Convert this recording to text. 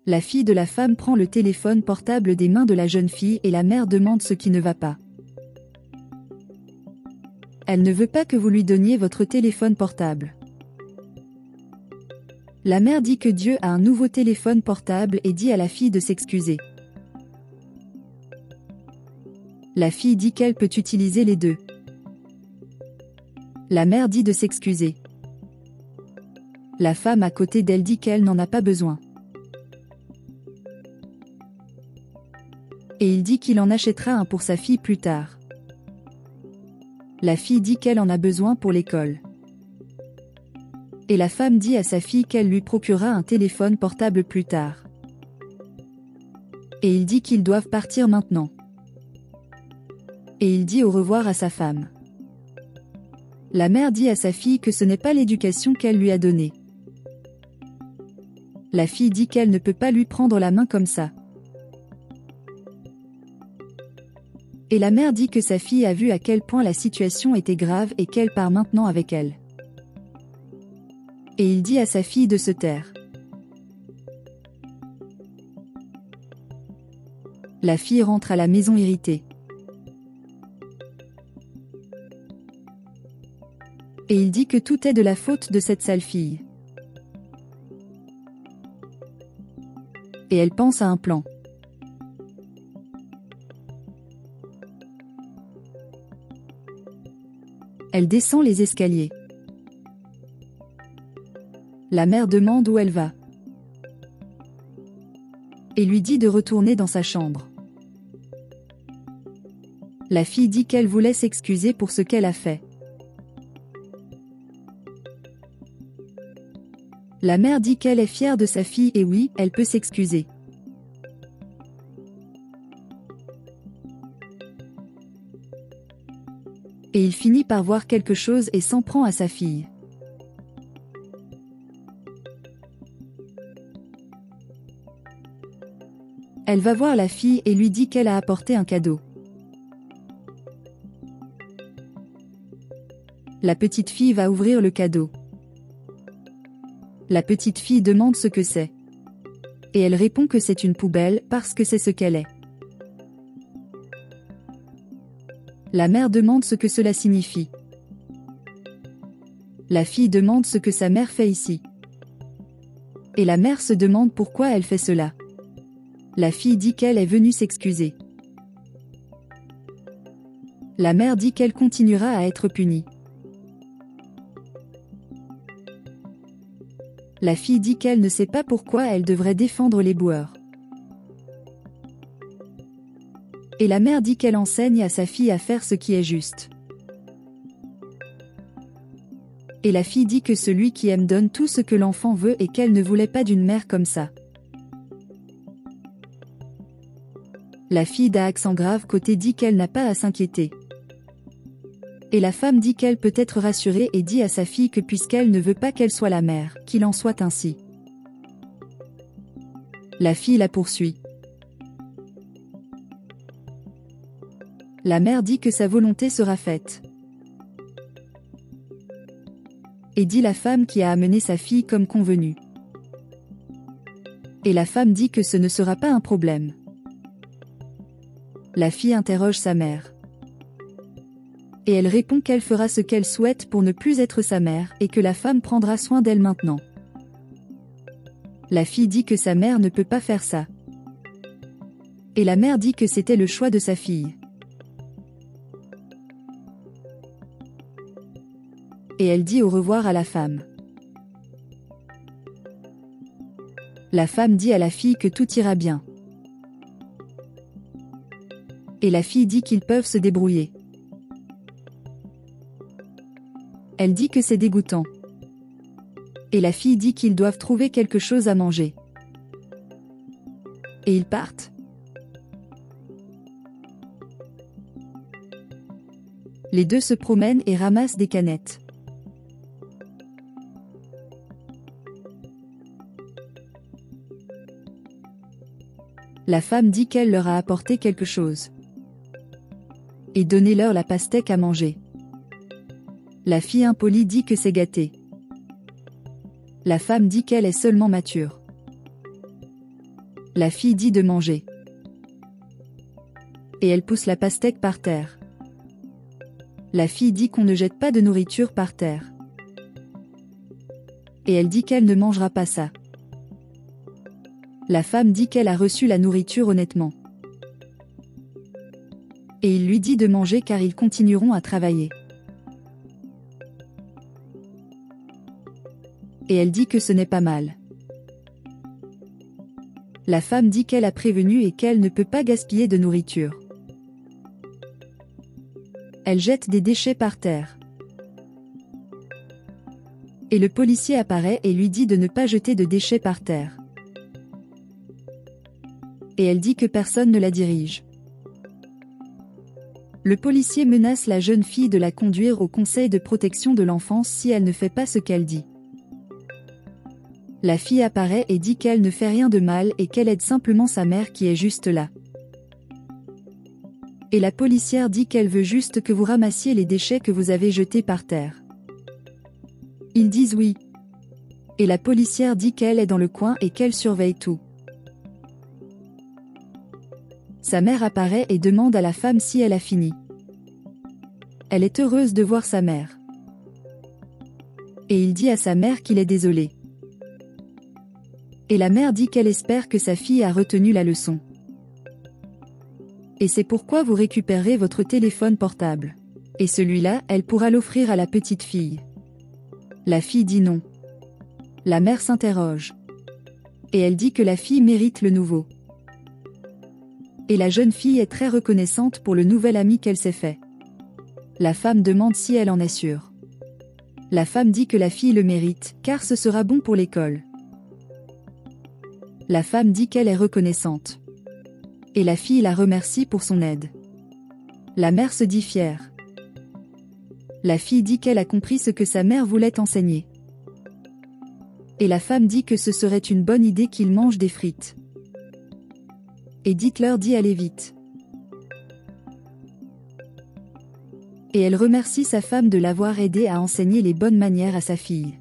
La fille de la femme prend le téléphone portable des mains de la jeune fille et la mère demande ce qui ne va pas. Elle ne veut pas que vous lui donniez votre téléphone portable. La mère dit que Dieu a un nouveau téléphone portable et dit à la fille de s'excuser. La fille dit qu'elle peut utiliser les deux. La mère dit de s'excuser. La femme à côté d'elle dit qu'elle n'en a pas besoin. Et il dit qu'il en achètera un pour sa fille plus tard. La fille dit qu'elle en a besoin pour l'école. Et la femme dit à sa fille qu'elle lui procurera un téléphone portable plus tard. Et il dit qu'ils doivent partir maintenant. Et il dit au revoir à sa femme. La mère dit à sa fille que ce n'est pas l'éducation qu'elle lui a donnée. La fille dit qu'elle ne peut pas lui prendre la main comme ça. Et la mère dit que sa fille a vu à quel point la situation était grave et qu'elle part maintenant avec elle. Et il dit à sa fille de se taire. La fille rentre à la maison irritée. Et il dit que tout est de la faute de cette sale fille. Et elle pense à un plan. Elle descend les escaliers. La mère demande où elle va. Et lui dit de retourner dans sa chambre. La fille dit qu'elle voulait s'excuser pour ce qu'elle a fait. La mère dit qu'elle est fière de sa fille et oui, elle peut s'excuser. Et il finit par voir quelque chose et s'en prend à sa fille. Elle va voir la fille et lui dit qu'elle a apporté un cadeau. La petite fille va ouvrir le cadeau. La petite fille demande ce que c'est. Et elle répond que c'est une poubelle parce que c'est ce qu'elle est. La mère demande ce que cela signifie. La fille demande ce que sa mère fait ici. Et la mère se demande pourquoi elle fait cela. La fille dit qu'elle est venue s'excuser. La mère dit qu'elle continuera à être punie. La fille dit qu'elle ne sait pas pourquoi elle devrait défendre les boueurs. Et la mère dit qu'elle enseigne à sa fille à faire ce qui est juste. Et la fille dit que celui qui aime donne tout ce que l'enfant veut et qu'elle ne voulait pas d'une mère comme ça. La fille d'un accent grave côté dit qu'elle n'a pas à s'inquiéter. Et la femme dit qu'elle peut être rassurée et dit à sa fille que puisqu'elle ne veut pas qu'elle soit la mère, qu'il en soit ainsi. La fille la poursuit. La mère dit que sa volonté sera faite. Et dit la femme qui a amené sa fille comme convenu. Et la femme dit que ce ne sera pas un problème. La fille interroge sa mère. Et elle répond qu'elle fera ce qu'elle souhaite pour ne plus être sa mère et que la femme prendra soin d'elle maintenant. La fille dit que sa mère ne peut pas faire ça. Et la mère dit que c'était le choix de sa fille. Et elle dit au revoir à la femme. La femme dit à la fille que tout ira bien. Et la fille dit qu'ils peuvent se débrouiller. Elle dit que c'est dégoûtant. Et la fille dit qu'ils doivent trouver quelque chose à manger. Et ils partent. Les deux se promènent et ramassent des canettes. La femme dit qu'elle leur a apporté quelque chose. Et donnez-leur la pastèque à manger. La fille impolie dit que c'est gâté. La femme dit qu'elle est seulement mature. La fille dit de manger. Et elle pousse la pastèque par terre. La fille dit qu'on ne jette pas de nourriture par terre. Et elle dit qu'elle ne mangera pas ça. La femme dit qu'elle a reçu la nourriture honnêtement. Et il lui dit de manger car ils continueront à travailler. Et elle dit que ce n'est pas mal. La femme dit qu'elle a prévenu et qu'elle ne peut pas gaspiller de nourriture. Elle jette des déchets par terre. Et le policier apparaît et lui dit de ne pas jeter de déchets par terre. Et elle dit que personne ne la dirige. Le policier menace la jeune fille de la conduire au conseil de protection de l'enfance si elle ne fait pas ce qu'elle dit. La fille apparaît et dit qu'elle ne fait rien de mal et qu'elle aide simplement sa mère qui est juste là. Et la policière dit qu'elle veut juste que vous ramassiez les déchets que vous avez jetés par terre. Ils disent oui. Et la policière dit qu'elle est dans le coin et qu'elle surveille tout. Sa mère apparaît et demande à la femme si elle a fini. Elle est heureuse de voir sa mère. Et il dit à sa mère qu'il est désolé. Et la mère dit qu'elle espère que sa fille a retenu la leçon. Et c'est pourquoi vous récupérez votre téléphone portable. Et celui-là, elle pourra l'offrir à la petite fille. La fille dit non. La mère s'interroge. Et elle dit que la fille mérite le nouveau. Et la jeune fille est très reconnaissante pour le nouvel ami qu'elle s'est fait. La femme demande si elle en est sûre. La femme dit que la fille le mérite, car ce sera bon pour l'école. La femme dit qu'elle est reconnaissante. Et la fille la remercie pour son aide. La mère se dit fière. La fille dit qu'elle a compris ce que sa mère voulait enseigner. Et la femme dit que ce serait une bonne idée qu'ils mangent des frites. Et dites-leur d'y aller vite. Et elle remercie sa femme de l'avoir aidé à enseigner les bonnes manières à sa fille.